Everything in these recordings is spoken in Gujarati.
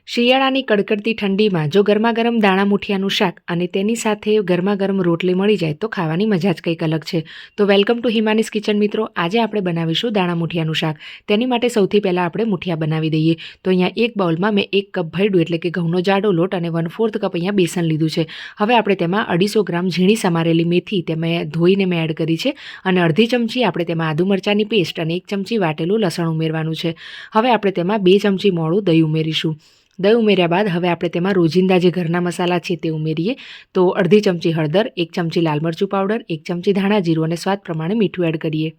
શિયાળાની કડકડતી ઠંડીમાં જો ગરમા-ગરમ દાણા મુઠિયાનું શાક અને તેની સાથે ગરમા-ગરમ રોટલી મળી જાય તો ખાવાની મજા જ કંઈક અલગ છે. તો વેલકમ ટુ હિમાનીઝ કિચન મિત્રો. આજે આપણે બનાવીશું દાણા મુઠિયાનું શાક. તેની માટે સૌથી પહેલાં આપણે મુઠિયા બનાવી દઈએ. તો અહીંયા એક બાઉલમાં મેં 1 કપ ભરડું એટલે કે ઘઉંનો જાડો લોટ અને 1/4 કપ અહીંયા બેસન લીધું છે. હવે આપણે તેમાં 250 ગ્રામ ઝીણી સમારેલી મેથી તેમાં ધોઈને મેં એડ કરી છે અને અડધી ચમચી આપણે તેમાં આદુ મરચાંની પેસ્ટ અને 1 ચમચી વાટેલું લસણ ઉમેરવાનું છે. હવે આપણે તેમાં 2 ચમચી મોળું દહીં ઉમેરીશું. દહીં ઉમેર્યા બાદ હવે આપણે તેમાં રોજિંદા જે ઘરના મસાલા છે તે ઉમેરીએ. તો અડધી ચમચી હળદર, 1 ચમચી લાલ મરચું પાવડર, 1 ચમચી ધાણા જીરું અને સ્વાદ પ્રમાણે મીઠું એડ કરીએ.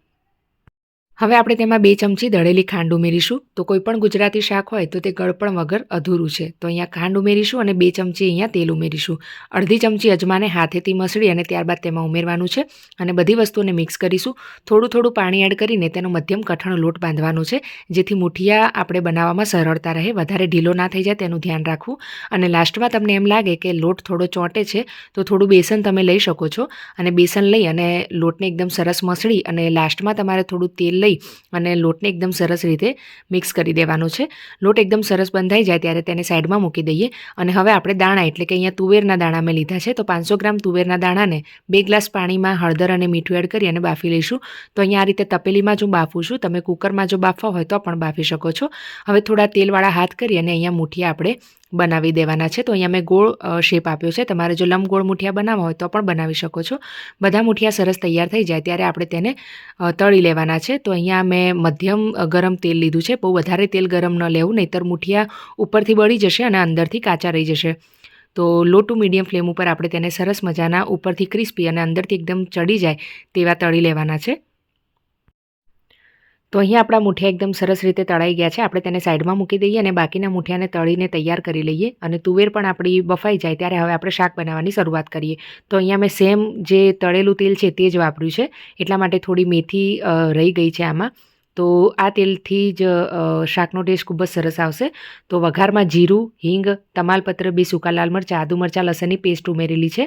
હવે આપણે તેમાં 2 ચમચી દળેલી ખાંડ ઉમેરીશું. તો કોઈ પણ ગુજરાતી શાક હોય તો તે ગળપણ વગર અધૂરું છે. તો અહીંયા ખાંડ ઉમેરીશું અને 2 ચમચી અહીંયા તેલ ઉમેરીશું. અડધી ચમચી અજમાને હાથેથી મસળી અને ત્યારબાદ તેમાં ઉમેરવાનું છે અને બધી વસ્તુને મિક્સ કરીશું. થોડું પાણી એડ કરીને તેનો મધ્યમ કઠણ લોટ બાંધવાનો છે, જેથી મુઠિયા આપણે બનાવવામાં સરળતા રહે, વધારે ઢીલો ના થઈ જાય તેનું ધ્યાન રાખવું. અને લાસ્ટમાં તમને એમ લાગે કે લોટ થોડો ચોંટે છે તો થોડું બેસન તમે લઈ શકો છો અને બેસન લઈ અને લોટને એકદમ સરસ મસળી અને લાસ્ટમાં તમારે થોડું તેલ લઈ અને લોટને એકદમ સરસ રીતે મિક્સ કરી દેવાનો છે. લોટ એકદમ સરસ બંધાઈ જાય ત્યારે તેને સાઈડમાં મૂકી દઈએ અને હવે આપણે દાણા એટલે કે અહીંયા તુવેરના દાણા મેં લીધા છે. તો 500 ગ્રામ તુવેરના દાણાને 2 ગ્લાસ પાણીમાં હળદર અને મીઠું એડ કરી અને બાફી લઈશું. તો અહીંયા આ રીતે તપેલીમાં જો બાફું છું, તમે કુકરમાં જો બાફવા હોય તો પણ બાફી શકો છો. હવે થોડા તેલવાળા હાથ કરી અને અહીંયા મુઠિયા આપણે બનાવી દેવાના છે. તો અહીંયા મેં ગોળ શેપ આપ્યો છે. તમારે જો લંબગોળ મુઠિયા બનાવવા હોય તો પણ બનાવી શકો છો. બધા મુઠિયા સરસ તૈયાર થઈ જાય ત્યારે આપણે તેને તળી લેવાના છે. તો અહીંયા મેં મધ્યમ ગરમ તેલ લીધું છે. બહુ વધારે તેલ ગરમ ન લેવું, નહીંતર મુઠિયા ઉપરથી બળી જશે અને અંદરથી કાચા રહી જશે. તો લો ટુ મીડિયમ ફ્લેમ ઉપર આપણે તેને સરસ મજાના ઉપરથી ક્રિસ્પી અને અંદરથી એકદમ ચડી જાય તેવા તળી લેવાના છે. તો અહીંયા આપણા મુઠિયા એકદમ સરસ રીતે તળાઈ ગયા છે. આપણે તેને સાઈડમાં મૂકી દઈએ અને બાકીના મુઠિયાને તળીને તૈયાર કરી લઈએ. અને તુવેર પણ આપણી બફાઈ જાય ત્યારે હવે આપણે શાક બનાવવાની શરૂઆત કરીએ. તો અહીંયા મેં સેમ જે તળેલું તેલ છે તે જ વાપર્યું છે, એટલા માટે થોડી મેથી રહી ગઈ છે આમાં. તો આ તેલથી જ શાકનો ટેસ્ટ ખૂબ જ સરસ આવશે. તો વઘારમાં જીરું, હિંગ, તમાલપત્ર, 2 સૂકા લાલ મરચાં, આદુ મરચાં, લસણની પેસ્ટ ઉમેરેલી છે.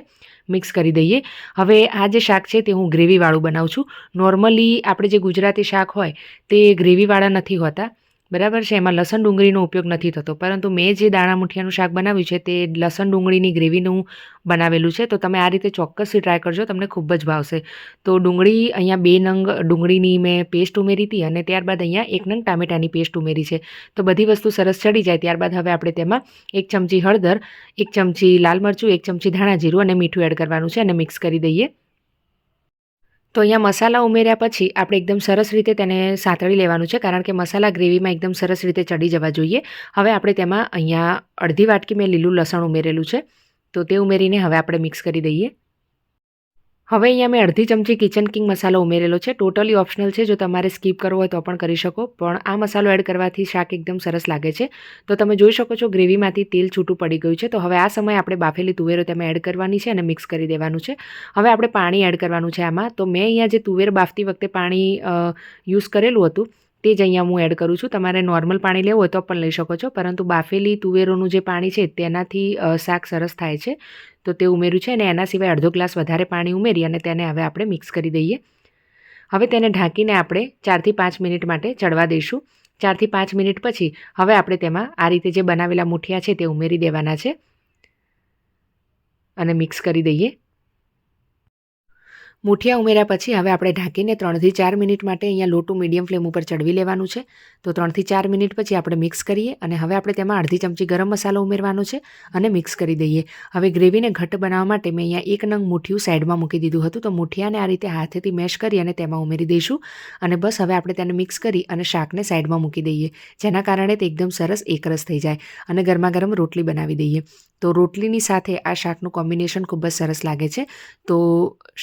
મિક્સ કરી દઈએ. હવે આ જે શાક છે તે હું ગ્રેવીવાળું બનાવું છું. નોર્મલી આપણે જે ગુજરાતી શાક હોય તે ગ્રેવીવાળા નથી હોતા, બરાબર છે. એમાં લસણ ડુંગળીનો ઉપયોગ નથી થતો, પરંતુ મેં જે દાણા મુઠિયાનું શાક બનાવ્યું છે તે લસણ ડુંગળીની ગ્રેવીનું બનાવેલું છે. તો તમે આ રીતે ચોક્કસથી ટ્રાય કરજો, તમને ખૂબ જ ભાવશે. તો ડુંગળી અહીંયા 2 નંગ ડુંગળીની મેં પેસ્ટ ઉમેરી હતી અને ત્યારબાદ અહીંયા 1 નંગ ટામેટાની પેસ્ટ ઉમેરી છે. તો બધી વસ્તુ સરસ ચડી જાય ત્યારબાદ હવે આપણે તેમાં 1 ચમચી હળદર, 1 ચમચી લાલ મરચું, 1 ચમચી ધાણા જીરું અને મીઠું એડ કરવાનું છે અને મિક્સ કરી દઈએ. તો અહીંયા મસાલા ઉમેર્યા પછી આપણે એકદમ સરસ રીતે તેને સાંતળી લેવાનું છે, કારણ કે મસાલા ગ્રેવીમાં એકદમ સરસ રીતે ચડી જવા જોઈએ. હવે આપણે તેમાં અહીંયા અડધી વાટકી મેં લીલું લસણ ઉમેરેલું છે. તો તે ઉમેરીને હવે આપણે મિક્સ કરી દઈએ. હવે અહીંયા મેં અડધી ચમચી કિચન કિંગ મસાલો ઉમેરેલો છે. ટોટલી ઓપ્શનલ છે, જો તમારે સ્કીપ કરવો હોય તો પણ કરી શકો, પણ આ મસાલો એડ કરવાથી શાક એકદમ સરસ લાગે છે. તો તમે જોઈ શકો છો ગ્રેવીમાંથી તેલ છૂટું પડી ગયું છે. તો હવે આ સમયે આપણે બાફેલી તુવેરો તેમાં એડ કરવાની છે અને મિક્સ કરી દેવાનું છે. હવે આપણે પાણી એડ કરવાનું છે આમાં. તો મેં અહીંયા જે તુવેર બાફતી વખતે પાણી યુઝ કરેલું હતું તે જ અહીંયા હું એડ કરું છું. તમારે નોર્મલ પાણી લેવું હોય તો પણ લઈ શકો છો, પરંતુ બાફેલી તુવેરોનું જે પાણી છે તેનાથી શાક સરસ થાય છે. તો તે ઉમેર્યું છે અને એના સિવાય અડધો ગ્લાસ વધારે પાણી ઉમેરી અને તેને હવે આપણે મિક્સ કરી દઈએ. હવે તેને ઢાંકીને આપણે 4 થી 5 મિનિટ માટે ચડવા દઈશું. 4 થી 5 મિનિટ પછી હવે આપણે તેમાં આ રીતે જે બનાવેલા મુઠિયા છે તે ઉમેરી દેવાના છે અને મિક્સ કરી દઈએ. મુઠિયા ઉમેર્યા પછી હવે આપણે ઢાંકીને 3 થી 4 મિનિટ માટે અહીંયા લો ટુ મીડિયમ ફ્લેમ ઉપર ચડવી લેવાનું છે. તો 3 થી 4 મિનિટ પછી આપણે મિક્સ કરીએ અને હવે આપણે તેમાં અડધી ચમચી ગરમ મસાલો ઉમેરવાનો છે અને મિક્સ કરી દઈએ. હવે ગ્રેવીને ઘટ્ટ બનાવવા માટે મેં અહીંયા 1 નંગ મુઠિયું સાઈડમાં મૂકી દીધું હતું. તો મુઠિયાને આ રીતે હાથેથી મેશ કરી અને તેમાં ઉમેરી દઈશું અને બસ હવે આપણે તેને મિક્સ કરી અને શાકને સાઈડમાં મૂકી દઈએ, જેના કારણે તે એકદમ સરસ એકરસ થઈ જાય. અને ગરમા ગરમ રોટલી બનાવી દઈએ. તો રોટલીની સાથે આ શાકનું કોમ્બિનેશન ખૂબ જ સરસ લાગે છે. તો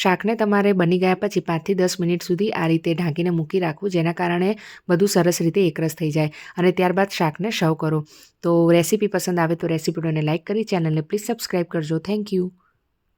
શાકને તમારે બની ગયા પછી 5 થી 10 મિનિટ સુધી આ રીતે ઢાંકીને મૂકી રાખવું, જેના કારણે બધું સરસ રીતે એકરસ થઈ જાય અને ત્યારબાદ શાકને સર્વ કરો. તો રેસીપી પસંદ આવે તો રેસીપીને લાઇક કરી ચેનલને પ્લીઝ સબસ્ક્રાઈબ કરજો. Thank you.